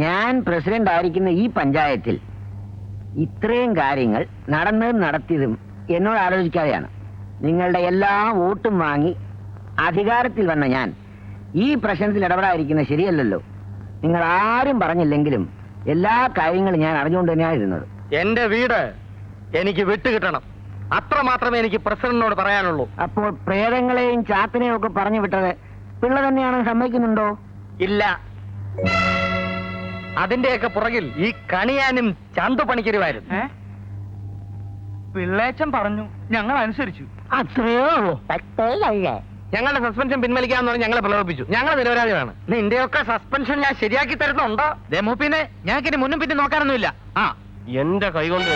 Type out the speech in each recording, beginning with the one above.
ഞാൻ പ്രസിഡന്റ് ആയിരിക്കുന്ന ഈ പഞ്ചായത്തിൽ ഇത്രയും കാര്യങ്ങൾ നടന്നതും നടത്തിയതും എന്നോട് ആലോചിക്കാതെയാണ്. നിങ്ങളുടെ എല്ലാ വോട്ടും വാങ്ങി അധികാരത്തിൽ വന്ന ഞാൻ ഈ പ്രശ്നത്തിൽ ഇടപെടാതിരിക്കുന്നത് ശരിയല്ലല്ലോ. നിങ്ങൾ ആരും പറഞ്ഞില്ലെങ്കിലും എല്ലാ കാര്യങ്ങളും ഞാൻ അറിഞ്ഞുകൊണ്ട് തന്നെയാണ് ഇരുന്നത്. എന്റെ വീട് എനിക്ക് വിട്ടുകിട്ടണം, അത്ര മാത്രമേ എനിക്ക് പ്രസിഡന്റിനോട് പറയാനുള്ളൂ. അപ്പോൾ പ്രേതങ്ങളെയും ചാത്തനെയും ഒക്കെ പറഞ്ഞു വിട്ടത് പിള്ള തന്നെയാണെന്ന് സമ്മതിക്കുന്നുണ്ടോ? ഇല്ല, അതിന്റെയൊക്കെ പുറകിൽ ഈ കണിയാനും ചന്തു പണിക്കരുമായിരുന്നു. പിള്ളേച്ചൻ പറഞ്ഞു, ഞങ്ങൾ അനുസരിച്ചു. അത്രയോ ഞങ്ങളുടെ സസ്പെൻഷൻ പിൻവലിക്കാന്ന് പറഞ്ഞ് ഞങ്ങളെ പ്രലോഭിപ്പിച്ചു. ഞങ്ങൾ നിരപരാധികളാണ്. നിന്റെയൊക്കെ സസ്പെൻഷൻ ഞാൻ ശരിയാക്കി തരുന്നുണ്ടോ? മൂപ്പിനെ ഞങ്ങൾക്ക് മുന്നും പിന്നെ നോക്കാനൊന്നുമില്ല. ആ, എന്റെ കൈകൊണ്ട്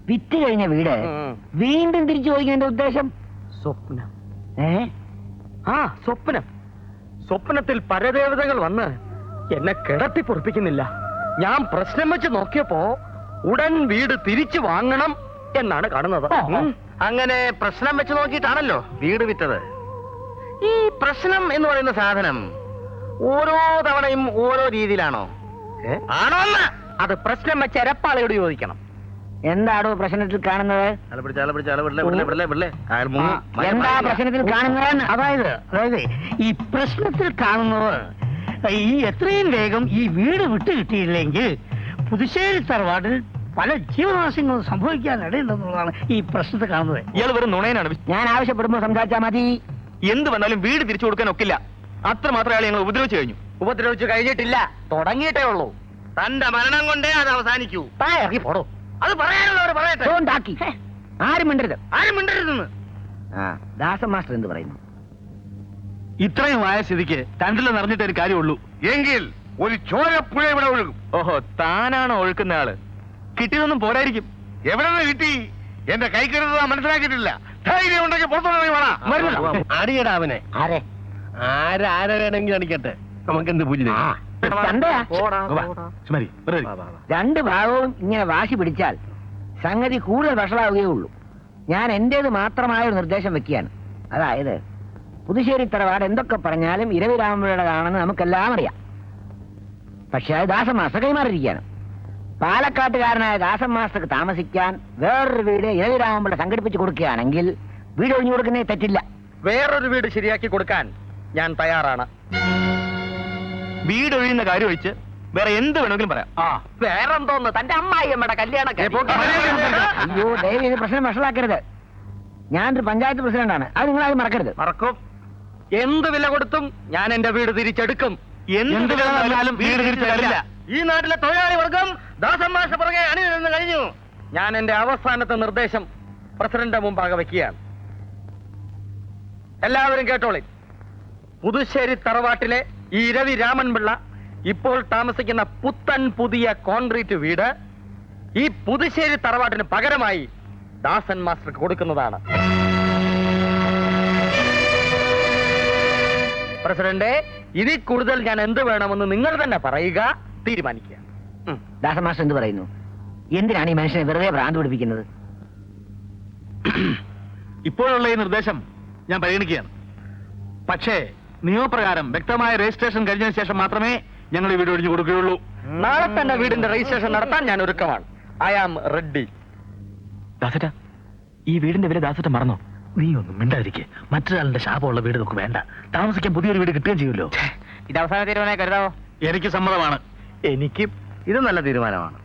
വിറ്റ് കഴിഞ്ഞ വീട് വീണ്ടും തിരിച്ചു ചോദിക്കുന്നതിന്റെ ഉദ്ദേശം സ്വപ്നം. ആ, സ്വപ്നം. സ്വപ്നത്തിൽ പരദേവതകൾ വന്ന് എന്നെ കിടത്തി പൊറപ്പിക്കുന്നില്ല. ഞാൻ പ്രശ്നം വെച്ച് നോക്കിയപ്പോ ഉടൻ വീട് തിരിച്ചു വാങ്ങണം എന്നാണ് കാണുന്നത്. അങ്ങനെ പ്രശ്നം വെച്ച് നോക്കിയിട്ടാണല്ലോ വീട് വിറ്റത്. ഈ പ്രശ്നം എന്ന് പറയുന്ന സാധനം ഓരോ തവണയും ഓരോ രീതിയിലാണോ? ആണോ? അത് പ്രശ്നം വെച്ച് എരപ്പാളയോട് ചോദിക്കണം. എന്താണോ പ്രശ്നത്തിൽ കാണുന്നത്? എന്താ പ്രശ്നത്തിൽ കാണുന്നത്? അതായത് ഈ പ്രശ്നത്തിൽ കാണുന്നത് ഈ എത്രയും വേഗം ഈ വീട് വിട്ടു കിട്ടിയില്ലെങ്കിൽ പുതുശ്ശേരി തറവാടിൽ പല ജീവനാശങ്ങളും സംഭവിക്കാൻ ഇടയുണ്ടെന്നുള്ളതാണ് ഈ പ്രശ്നത്തിൽ കാണുന്നത്. ഇയാൾ വെറും നുണയനാണ്. ഞാൻ ആവശ്യപ്പെടുമ്പോൾ സംസാരിച്ചാൽ മതി. എന്ത് വന്നാലും വീട് തിരിച്ചു കൊടുക്കാൻ ഒക്കില്ല. അത്ര മാത്രമേ അയാൾ ഞങ്ങൾ ഉപദ്രവിച്ചു കഴിഞ്ഞു. ഉപദ്രവിച്ചു കഴിഞ്ഞിട്ടില്ല, തുടങ്ങിയിട്ടേ ഉള്ളൂ. തന്റെ മരണം കൊണ്ടേ അത് അവസാനിക്കൂ. ഇറങ്ങി പോടോ. അത് പറയാനുള്ളവർ പറയട്ടെ. ആരും മിണ്ടരുത്, ആരും മിണ്ടരുതെന്ന്. ദാസൻ മാസ്റ്റർ എന്ത് പറയുന്നു? ഇത്രയും ആയ സ്ഥിതിക്ക് തണ്ടിൽ നിറഞ്ഞിട്ട് ഒരു കാര്യമുള്ളൂ. എങ്കിൽ ഒരു ചോരപ്പുഴ ഇവിടെ ഒഴുകും. ഓഹോ, താനാണോ ഒഴുക്കുന്ന ആള്? കിട്ടിയതൊന്നും പോരായിരിക്കും. എവിടെ നിന്ന് കിട്ടി? എന്റെ കൈ കരുതാൻ മനസ്സിലാക്കിയിട്ടില്ല. ധൈര്യം ഉണ്ടെങ്കിൽ പുറത്തുനിന്ന് അടിയടാവനെ. ആരെ ആരെ വേണമെങ്കിലും അടിക്കട്ടെ, നമുക്കെന്ത് പൂജ. രണ്ട് ഭാഗവും ഇങ്ങനെ വാശി പിടിച്ചാൽ സംഗതി കൂടുതൽ വഷളാവുകയുള്ളൂ. ഞാൻ എന്റേത് മാത്രമായ ഒരു നിർദ്ദേശം വെക്കുകയാണ്. അതായത് പുതുശ്ശേരി തറവാട് എന്തൊക്കെ പറഞ്ഞാലും ഇരവി രാമപിള്ളയുടേതാണെന്ന് നമുക്കെല്ലാം അറിയാം. പക്ഷെ അത് ദാസൻ മാസ്റ്റർ കൈമാറിയിരിക്കുകയാണ്. പാലക്കാട്ടുകാരനായ ദാസൻ മാസ്റ്റർക്ക് താമസിക്കാൻ വേറൊരു വീട് ഇരവി രാമപിള്ള സംഘടിപ്പിച്ച് കൊടുക്കുകയാണെങ്കിൽ വീട് ഒഴിഞ്ഞു കൊടുക്കുന്നേ തെറ്റില്ല. വേറൊരു വീട് ശരിയാക്കി കൊടുക്കാൻ ഞാൻ തയ്യാറാണ്. വീട് ഒഴിയുന്ന കാര്യം ഒഴിച്ച് വേറെ എന്ത് വേണമെങ്കിലും പറയാം. വേറെന്തോന്ന്? തന്റെ അമ്മായിയമ്മയുടെ കല്യാണം. അയ്യോ, ദയവ് ഇത് പ്രശ്നം വഷളാക്കരുത്. ഞാനൊരു പഞ്ചായത്ത് പ്രസിഡന്റാണ്, അത് നിങ്ങളാരും മറക്കരുത്. മറക്കും. എന്ത് വില കൊടുത്തും ഞാൻ എന്റെ വീട് തിരിച്ചെടുക്കും. എന്ത് വില വന്നാലും വീട് തിരിച്ചു തരില്ല. ഈ നാട്ടിലെ തൊഴിലാളി വർഗം ദാസൻ മാസ്റ്റർ പുറകെ അണിനിരന്ന് കഴിഞ്ഞു. ഞാൻ എന്റെ അവസാനത്തെ നിർദ്ദേശം പ്രസിഡന്റ് മുമ്പാകെ വെക്കുകയാണ്. എല്ലാവരും കേട്ടോളി. പുതുശ്ശേരി തറവാട്ടിലെ ഈ ഇരവി രാമൻപിള്ള ഇപ്പോൾ താമസിക്കുന്ന പുത്തൻ പുതിയ കോൺക്രീറ്റ് വീട് ഈ പുതുശ്ശേരി തറവാട്ടിന് പകരമായി ദാസൻ മാസ്റ്റർക്ക് കൊടുക്കുന്നതാണ്. പ്രസിഡന്റ്, ഇതിൽ കൂടുതൽ ഞാൻ എന്ത് വേണമെന്ന് നിങ്ങൾ തന്നെ പറയുക, തീരുമാനിക്കുക. ദാസൻ മാസ്റ്റർ എന്ത് പറയുന്നു? എന്തിനാണ് ഈ മനുഷ്യനെ വെറുതെ ഭ്രാന്ത് പിടിപ്പിക്കുന്നത്? ഇപ്പോഴുള്ള ഈ നിർദ്ദേശം ഞാൻ പരിഗണിക്കുകയാണ്. പക്ഷേ നിയമപ്രകാരം വ്യക്തമായ രജിസ്ട്രേഷൻ കഴിഞ്ഞതിന് ശേഷം മാത്രമേ ഞങ്ങൾ ഈ വീട് ഒഴിഞ്ഞു കൊടുക്കുകയുള്ളൂ. നാളെ തന്നെ വീടിന്റെ രജിസ്ട്രേഷൻ നടത്താൻ ഞാൻ ഒരുക്കമാണ്. I am ready. ദാസേട്ടാ, ഈ വീടിന്റെ വില ദാസേട്ട മറന്നോ? നീ ഒന്നും മിണ്ടാതിരിക്കെ. മറ്റൊരാളുടെ ശാപമുള്ള വീട് നമുക്ക് വേണ്ട. താമസിക്കാൻ പുതിയൊരു വീട് കിട്ടുകയും ചെയ്യുമല്ലോ. ഇത് അവസാന തീരുമാനമായി കരുതാവോ? എനിക്ക് സമ്മതമാണ്. എനിക്കും ഇത് നല്ല തീരുമാനമാണ്.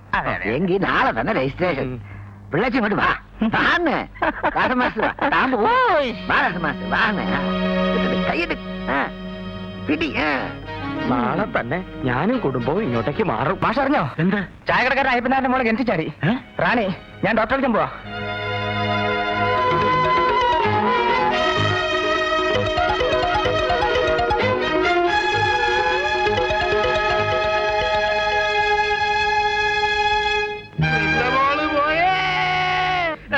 എങ്കിൽ നാളെ തന്നെ രജിസ്ട്രേഷൻ. പിള്ളേച്ച് ഇങ്ങോട്ട് വാ. ദാസൻ മാസ്റ്റർ നാളെ തന്നെ ഞാനും കുടുംബവും ഇങ്ങോട്ടേക്ക് മാറും. മാഷ അറിഞ്ഞോ? എന്താ? ചായക്കടക്കാരൻ അയ്യപ്പനാരുടെ മോളെ കിണറ്റി ചാടി. റാണി, ഞാൻ ഡോക്ടറെ വിളിക്കാൻ പോവാ.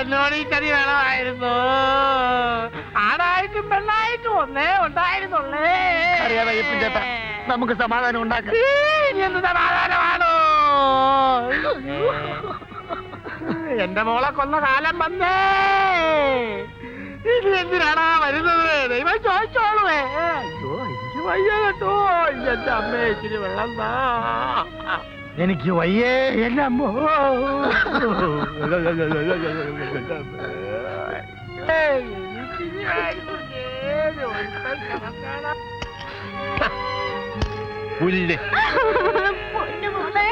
എന്നോട് ഈ ചതി വേണമായിരുന്നു. ആണായിട്ടും പെണ്ണായിട്ടും ഒന്നേ ഉണ്ടായിരുന്നുള്ളേ. അറിയാതെ ചേട്ടാ, നമുക്ക് സമാധാനം ഉണ്ടാക്കാം. എന്ത് സമാധാനമാണോ? എന്റെ മോളെ കൊന്ന കാലം വന്നേ. ഇത് എന്തിനാണാ വരുന്നത്? ദൈവം ചോദിച്ചോളുവേ. അയ്യോ, വയ്യ കേട്ടോ. എന്റെ അമ്മേ ഇച്ചിരി വെള്ളം താ. എനിക്ക് വയ്യേ എന്റെ അമ്മോ. പുല്ല് പൊന്നുമോളെ,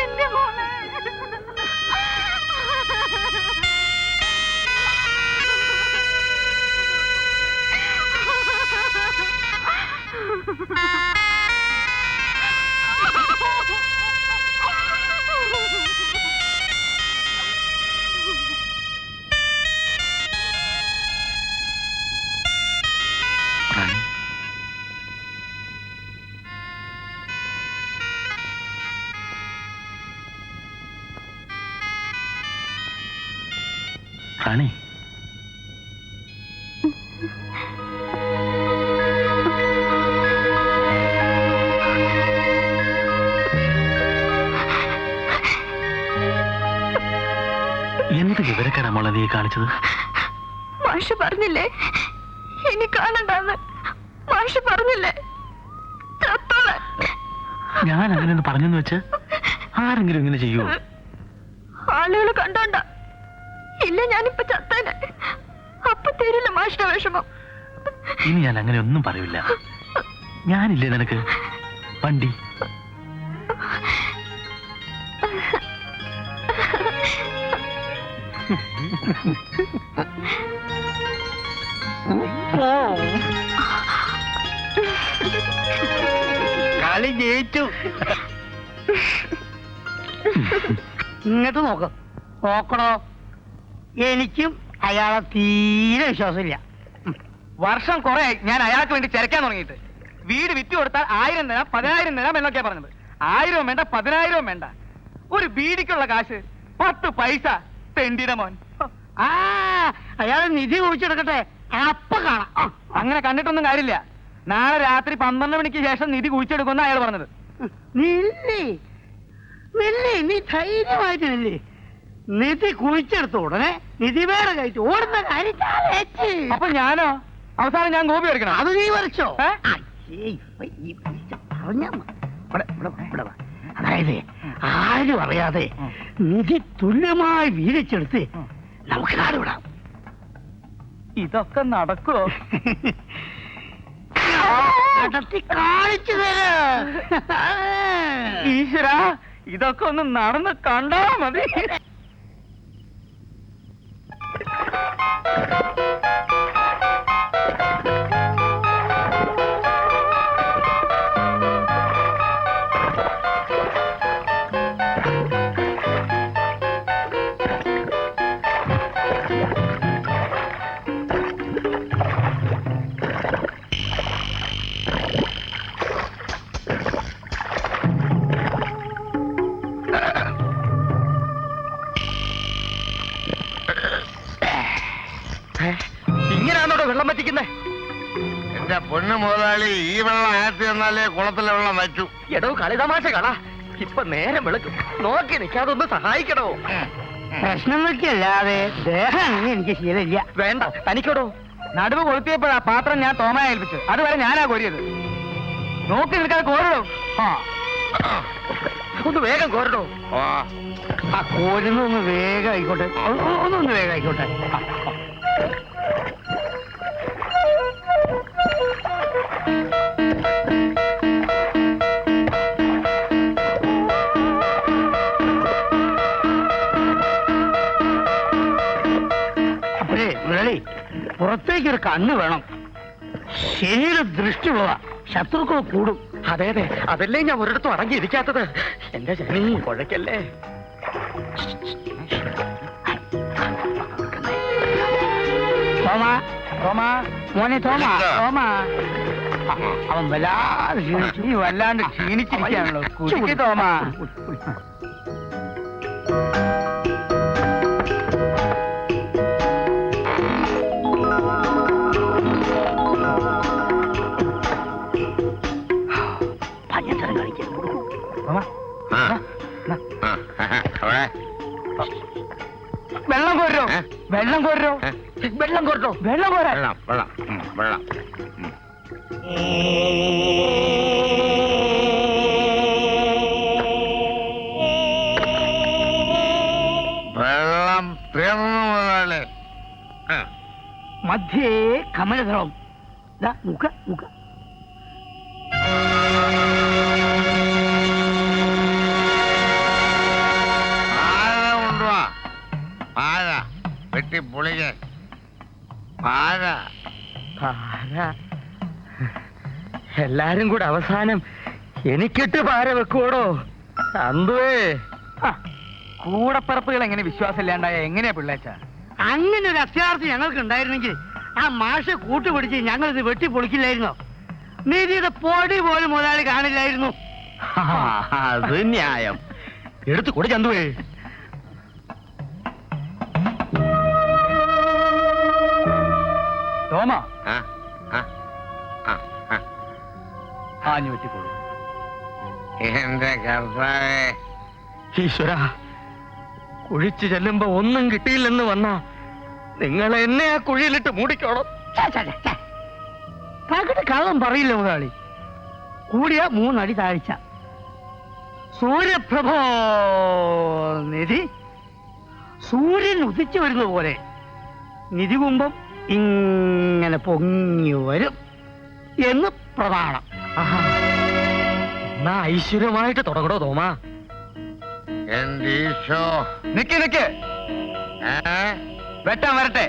എന്റെ മോളെ. റാണി, എന്ത് വിവരക്കാരാ മോളെ നീ കാണിച്ചത്? മാഷ് പറഞ്ഞില്ലേ ഇനി കാണണ്ടെന്ന്? മാഷ് പറഞ്ഞില്ലേ ചത്തോളെ? ഞാൻ അങ്ങനെ പറഞ്ഞെന്ന് വെച്ച് ആരെങ്കിലും ഇങ്ങനെ ചെയ്യുമോ? ആളുകൾ കണ്ടോണ്ട. ഇല്ല, ഞാനിപ്പോ ചത്തേനെ. അപ്പൊ തരില്ല മാഷിന്റെ വിഷമം. ഇനി ഞാൻ അങ്ങനെ ഒന്നും പറയില്ല. ഞാനില്ലേ നിനക്ക് വണ്ടി? കളി ജയിച്ചു. ഇങ്ങോട്ട് നോക്കണോ. എനിക്കും അയാളെ തീരെ വിശ്വാസമില്ല. വർഷം കുറെ ഞാൻ അയാൾക്ക് വേണ്ടി ചിരക്കാൻ തുടങ്ങിയിട്ട്. വീട് വിറ്റ് കൊടുത്താൽ 1000 തരാം, 10,000 തരാം എന്നൊക്കെയാ പറഞ്ഞത്. 1000 വേണ്ട, 10,000 വേണ്ട. ഒരു ബീഡിക്കുള്ള കാശ് 10 പൈസ. തെണ്ടിയുടെ മോൻ. ആ അയാളെ നിധി കുഴിച്ചെടുക്കട്ടെ, അപ്പൊ കാണാം. അങ്ങനെ കണ്ടിട്ടൊന്നും കാര്യമില്ല. നാളെ രാത്രി 12 മണിക്ക് ശേഷം നിധി കുഴിച്ചെടുക്കുമെന്ന് അയാൾ പറഞ്ഞത്. നില്ലേ നീ ധൈര്യമായിട്ട് നില്ലേ. നിധി കുഴിച്ചെടുത്ത ഉടനെ നിധി വേറെ കഴിച്ചു ഓടുന്ന കാര്യം. അപ്പൊ ഞാനോ? അവസാനം ഞാൻ ഗോപി വരയ്ക്കണം. അത് നീ വരച്ചോ? അതായത് ആരും അറിയാതെ നിധി തുല്യമായി വീതിച്ചെടുത്ത് നമുക്ക് നാട് വിടാം. ഇതൊക്കെ നടക്കുമോ? നടത്തി കാണിച്ചു തരാം. ഈശ്വര, ഇതൊക്കെ ഒന്ന് നടന്ന് കണ്ടാ മതി. ഇങ്ങനെയാണോ വെള്ളം പറ്റിക്കുന്നേ? എന്റെ പൊന്നു മുതലാളി, ഈ വെള്ളം ആറ്റി എന്നാലേ കുളത്തിലെ വെള്ളം വച്ചു. എടോ കളിതമാശ കളാ. ഇപ്പൊ നേരം വെളുക്കും. നോക്കി നിൽക്കാതെ ഒന്ന് സഹായിക്കണോ? പ്രശ്നങ്ങൾക്കല്ലാതെ ദേഹം എനിക്ക് ശീലമില്ല. വേണ്ട, തനിക്കടോ. നടുവ് കൊളുത്തിയപ്പോഴാ പാത്രം ഞാൻ തോമയെ ഏൽപ്പിച്ചു. അതുവരെ ഞാനാ കോരിയത്. നോക്കി നിൽക്കാതെ കോരടോ. ഒന്ന് വേഗം കോരടോ. ആ കോരുന്നൊന്ന് വേഗം ആയിക്കോട്ടെ. ഒന്നൊന്ന് വേഗം ആയിക്കോട്ടെ. അപ്പോഴേ മുരളി, പുറത്തേക്കൊരു കണ്ണ് വേണം. ശരിയുടെ ദൃഷ്ടിയുള്ളതാ, ശത്രുക്കൾ കൂടും. അതെ അതെ, അതല്ലേ ഞാൻ ഒരിടത്തും അടങ്ങിയിരിക്കാത്തത്. എന്റെ ജനീ കുഴക്കല്ലേ. മോനെ അവൻ വല്ലാതെ ക്ഷീണിച്ചു. നീ വല്ലാണ്ട് ക്ഷീണിച്ചിരിക്കാണല്ലോ. കുടിക്ക് തോമ. ഭയങ്കരം കളിക്കാൻ വെള്ളം കോരോ, വെള്ളം കോരോ, വെള്ളം കോരോ, വെള്ളം കോരാ. വെള്ളം വെള്ളം വെള്ളം. മധ്യേ കമലദളം. നോക്ക നോക്ക. പാഴ വെട്ടി പൊളിക്കാൻ പാഴ. എല്ലാരും കൂടെ അവസാനം എനിക്കിട്ട് പാര വെക്കുവോടോ അന്തുവേ. കൂടപ്പറപ്പുകൾ എങ്ങനെ വിശ്വാസമില്ലാണ്ടായ എങ്ങനെയാ പിള്ളേച്ച? അങ്ങനെ ഒരു അത്യാർത്ഥി ഞങ്ങൾക്ക് ഉണ്ടായിരുന്നെങ്കിൽ ആ മാഷ് കൂട്ടുപിടിച്ച് ഞങ്ങളിത് വെട്ടി പൊളിക്കില്ലായിരുന്നോ? നിധിയുടെ പൊടി പോലും മുതലാളി കാണില്ലായിരുന്നു. അത് ന്യായം. എടുത്തു കൂടെ ചന്തുവേ. തോമ ആ, ആ, ആ, ആ. ആഞ്ഞു വെട്ടിക്കോളൂ. എന്റെ കർത്താവേ, ഈശ്വര, കുഴിച്ചു ചെല്ലുമ്പോ ഒന്നും കിട്ടിയില്ലെന്ന് വന്നാ നിങ്ങൾ എന്നെ ആ കുഴിയിലിട്ട് മൂടിക്കോണം. പകട്ട് കള്ളം പറയില്ല മുതലാളി. കൂടിയ 3 അടി താഴ്ച. സൂര്യപ്രഭോ നിധി. സൂര്യൻ ഉദിച്ചു വരുന്ന പോലെ നിധികുംഭം ഇങ്ങനെ പൊങ്ങി വരും എന്ന് പ്രമാണം. എന്നാ ഐശ്വര്യമായിട്ട് തുടങ്ങടോ തോമാ. എന്റെ ഈശോ. നിക്ക് നിക്ക്, ഏ? വെട്ടാൻ വരട്ടെ.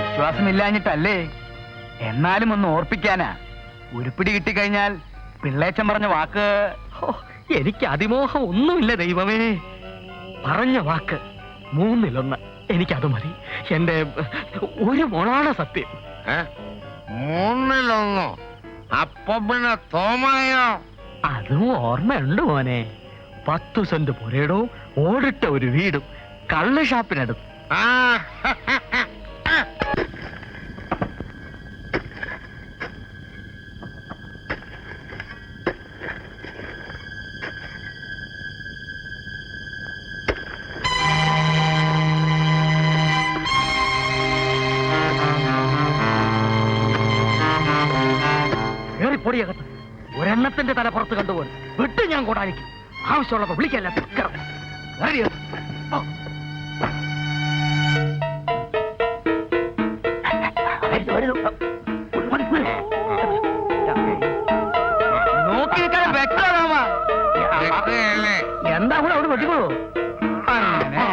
വിശ്വാസമില്ലാഞ്ഞിട്ടല്ലേ, എന്നാലും ഒന്ന് ഓർപ്പിക്കാനാ. ഉരുപ്പിടി കിട്ടിക്കഴിഞ്ഞാൽ പിള്ളേച്ചൻ പറഞ്ഞ വാക്ക്. എനിക്ക് അതിമോഹം ഒന്നുമില്ല ദൈവമേ. പറഞ്ഞ വാക്ക് 3-1 എനിക്കത് മതി. എന്റെ ഒരു മോളാണ് സത്യം. ഏ? 3-1. അപ്പൊ പിന്നെ തോമായോ? അതും ഓർമ്മയുണ്ട് മോനെ. 10 സെന്റ് പുരയിടോ, ഓടിട്ട ഒരു വീടും, കള്ള് ഷാപ്പിനടുത്ത്. ആ. പൊടിയകത്ത് ഒരെണ്ണത്തിന്റെ തല പുറത്ത് കണ്ടുപോയി വിട്ട് ഞാൻ കൂടാനിക്കും. ആവശ്യമുള്ളപ്പോ വിളിക്കല്ല. നോക്കി നിൽക്കാൻ വ്യക്തമാ. വെട്ടുകയല്ലേ? എന്താ കൂടെ അവിടെ വെട്ടിക്കോളൂ. അങ്ങനെ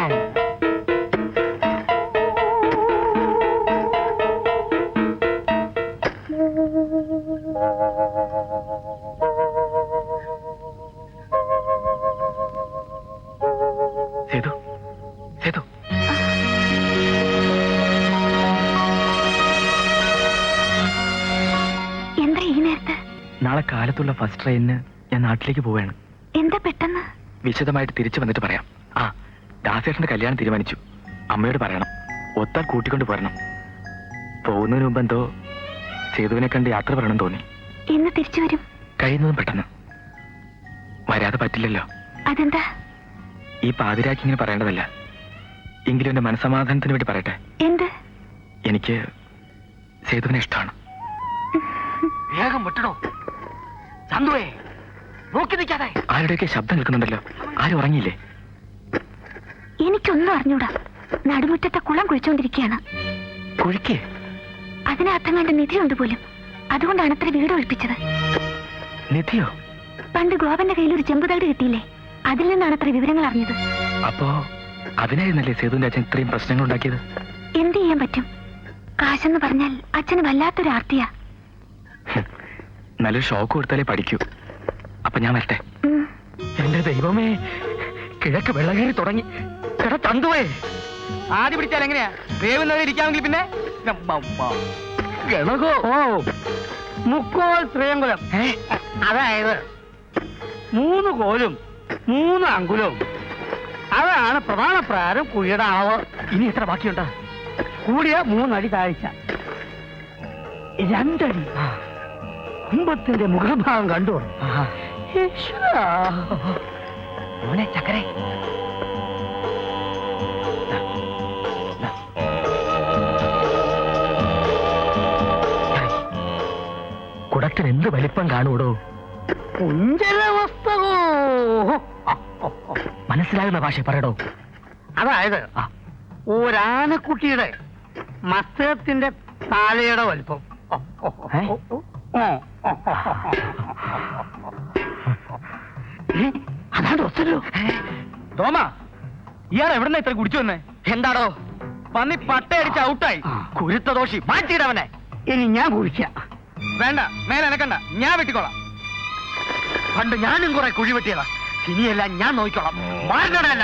സേതു, സേതു, എന്താ ഈ നേരത്ത്? നാളെ കാലത്തുള്ള ഫസ്റ്റ് ട്രെയിനിന് ഞാൻ നാട്ടിലേക്ക് പോവുകയാണ്. എന്താ പെട്ടെന്ന്? വിശദമായിട്ട് തിരിച്ചു വന്നിട്ട് പറയാം. ആ, ദാസേട്ടന്റെ കല്യാണം തീരുമാനിച്ചു. അമ്മയോട് പറയണം, ഒത്താൽ കൂട്ടിക്കൊണ്ട് പോരണം. പോകുന്നതിന് മുമ്പ് എന്തോ സേതുവിനെ കണ്ട് യാത്ര പറയണം തോന്നി. എന്ന് തിരിച്ചു വരും? കഴിയുന്നതും പെട്ടെന്ന്. വരാതെ പറ്റില്ലല്ലോ. അതെന്താ? ഈ പാതിരാക്കി ഇങ്ങനെ പറയേണ്ടതല്ല. എങ്കിലും എന്റെ മനസ്സമാധാനത്തിന് വേണ്ടി പറയട്ടെ. എന്ത്? എനിക്ക് സേതുവിനെ ഇഷ്ടമാണ്. വേഗം വിട്ടണോ ചന്തുവേ. നോക്കി നിൽക്കാതെ. ആരുടെയൊക്കെ ശബ്ദം കേൾക്കുന്നുണ്ടല്ലോ. ആരും ഉറങ്ങിയില്ലേ? എനിക്കൊന്നും അറിഞ്ഞൂടാ. നടുമുറ്റത്തെ കുളം കുഴിച്ചോണ്ടിരിക്കുകയാണ്. കുഴിക്ക്? അതിനർത്ഥം കണ്ട് നിധിയുണ്ട് പോലും. അതുകൊണ്ടാണ് അത്ര വീട് ഒഴിപ്പിച്ചത്. നിധിയോ? പണ്ട് ഗോപന്റെ കയ്യിൽ ഒരു ചെമ്പുതകട് കിട്ടിയില്ലേ, അതിൽ നിന്നാണ് അത്ര വിവരങ്ങൾ അറിഞ്ഞത്. അപ്പോ അതിനായിരുന്നല്ലേ സേതുവിന്റെ അച്ഛൻ ഇത്രയും പ്രശ്നങ്ങൾ ഉണ്ടാക്കിയത്? എന്ത് ചെയ്യാൻ പറ്റും? കാശെന്ന് പറഞ്ഞാൽ അച്ഛന് വല്ലാത്തൊരു ആർത്തിയാ. നല്ലൊരു ഷോക്ക് കൊടുത്താലേ പഠിക്കൂ. അപ്പൊ ഞാൻ വരട്ടെ. ഉം. എന്റെ ദൈവമേ, കിഴക്ക് വെള്ളം കയറി തുടങ്ങി. ചേട്ടാ തന്തുവേ, ആദ്യം പിടിച്ചാൽ എങ്ങനെയാ? വേവുന്നവരെ ഇരിക്കാമെങ്കിൽ പിന്നെ ഗണകോ. ഓ, മുക്കോൽ ത്രയംകുലം. അതായത് 3 കോലും 3 അങ്കുലവും. അതാണ് പ്രധാനപ്രകാരം കുഴിയുടെ അളവ്. ഇനി എത്ര ബാക്കിയുണ്ടാ? കൂടിയ 3 അടി താഴ്ച, 2 അടി. കുംഭത്തിന്റെ മുഖഭാഗം കണ്ടു. മോനെ ചക്കരെ, കുടത്തിന് എന്ത് വലിപ്പം കാണൂടോ? കുഞ്ചലവസ്തകോ. മനസ്സിലാകുന്ന ഭാഷ പറയടോ. അതായത് ഒരാനക്കുട്ടിയുടെ മസ്തകത്തിന്റെ താലയുടെ വലിപ്പം. അതാണ് ഒത്തല്ലോ. തോമ, ഇയാൾ എവിടുന്ന ഇത്ര കുടിച്ചു വന്നേ? എന്താടോ പന്നി പട്ടയടിച്ച് ഔട്ടായി. കുരുത്ത ദോഷി, മാറ്റിയിടവനെ. ഇനി ഞാൻ കുഴിക്കാം. വേണ്ട, മേലെ അനക്കണ്ട, ഞാൻ വെട്ടിക്കോളാം. പണ്ട് ഞാനും കുറെ കുഴി വെട്ടിയതാ, ഇനിയെല്ലാം ഞാൻ നോക്കിക്കോളാം. മാറണല്ല.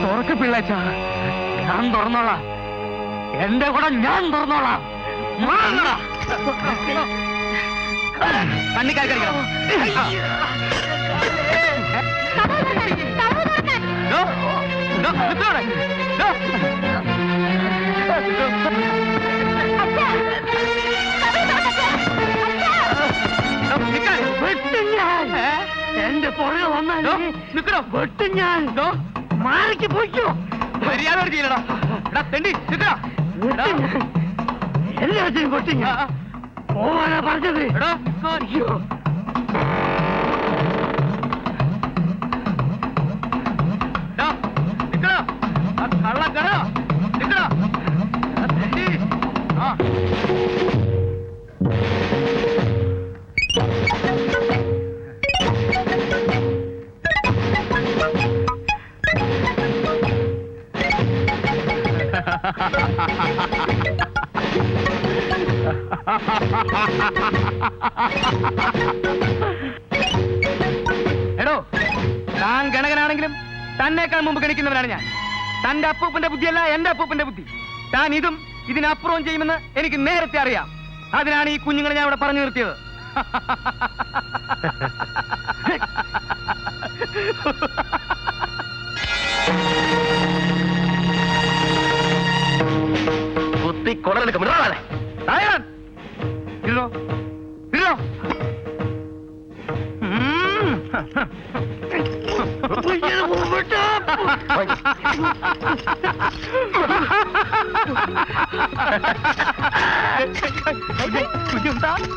തുറക്ക് പിള്ളേച്ച, ഞാൻ തുറന്നോളാം. എന്റെ കൂടെ ഞാൻ തുറന്നോളാം. കണ്ണിക്കാരി കളിക്കണം. എന്റെ പുറകെ വന്നോ വെട്ടും ഞാൻ. മാറിക്ക് പോയിക്കോ. മര്യാദ ചെയ്യലടാ. തെണ്ടി നിക്കടാ. എല്ലാത്തിനും കൊട്ടും ഞാൻ. പോവാനാ പറഞ്ഞത്. അയ്യോ, നിക്കടാ. കള്ളക്കട നിക്കടാ. തെണ്ടി. ആ എടോ, താൻ ഗണകനാണെങ്കിലും തന്നേക്കാൾ മുമ്പ് ഗണിക്കുന്നവനാണ് ഞാൻ. തന്റെ അപ്പൂപ്പന്റെ ബുദ്ധിയല്ല എന്റെ അപ്പൂപ്പന്റെ ബുദ്ധി. താൻ ഇതും ഇതിനപ്പുറവും ചെയ്യുമെന്ന് എനിക്ക് നേരത്തെ അറിയാം. അതിനാണ് ഈ കുഞ്ഞുങ്ങളെ ഞാൻ ഇവിടെ പറഞ്ഞു നിർത്തിയത്. കുത്തി കൊടലെടുക്കും. ഇരുന്നോ, ഇരുന്നോ.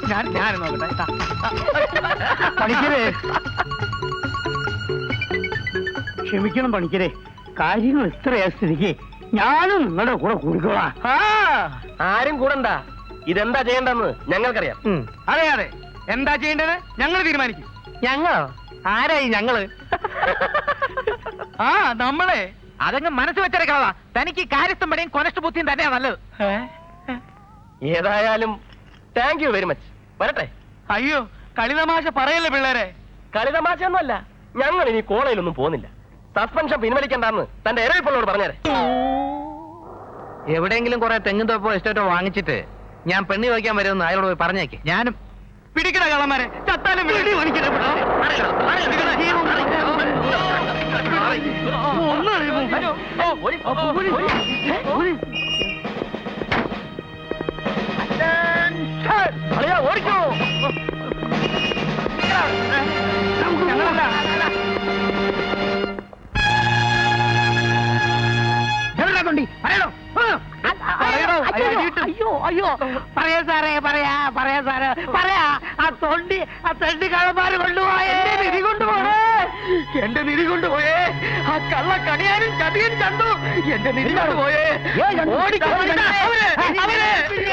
ഞാൻ നോക്കട്ടെ. പണിക്കരേ, ക്ഷമിക്കണം പണിക്കരേ, കാര്യങ്ങൾ ഇത്രയാ സ്ഥിതിക്ക് ഞാനും നിങ്ങളുടെ കൂടെ കൂടിക്കോളാം. ആരും കൂടണ്ട. ഇതെന്താ ചെയ്യേണ്ടെന്ന് ഞങ്ങൾക്കറിയാം. അതെ അതെ, എന്താ ചെയ്യേണ്ടത് ഞങ്ങൾ തീരുമാനിക്കും. ഞങ്ങളോ? ആരായി ഞങ്ങള്? ആ നമ്മളെ അതങ്ങ് മനസ്സ് വെച്ചേക്കളാ. തനിക്ക് കാര്യസ്ഥം പണിയും കൊനഷ്ട ബുദ്ധിയും തന്നെയാ നല്ലത്. ഏതായാലും താങ്ക് യു വെരി മച്ച്. വരട്ടെ. അയ്യോ, കളിതമാശ പറയല്ലേ പിള്ളേരെ. കളിതമാശയൊന്നുമല്ല. ഞങ്ങൾ ഇനി കോളേജിലൊന്നും പോകുന്നില്ല. സസ്പെൻഷൻ പിൻവലിക്കണ്ടെന്ന് തന്റെ ഇരവിപ്പള്ളോട് പറഞ്ഞേരെ. എവിടെയെങ്കിലും കുറെ തെങ്ങും തോപ്പോ എസ്റ്റേറ്റോ വാങ്ങിച്ചിട്ട് ഞാൻ പെണ്ണി വയ്ക്കാൻ വരുമെന്ന് അയാളോട് പോയി പറഞ്ഞേക്ക്. ഞാനും പിടിക്കണ കള്ളന്മാരെ ചത്താലും ഓടിക്കോ. പറയണോ? അയ്യോ പറയാ സാറ് പറയാ. ആ തൊണ്ടി കള്ളന്മാര് കൊണ്ടുപോയേ. എന്റെ നിധി കൊണ്ടുപോയേ, എന്റെ നിധി കൊണ്ടുപോയേ. ആ കള്ള കണിയാനും ചതിയൻ ചന്തു എന്റെ നിധി കൊണ്ടുപോയേ. ഏ, ചന്തു. ഓടിക്കോ, അവര്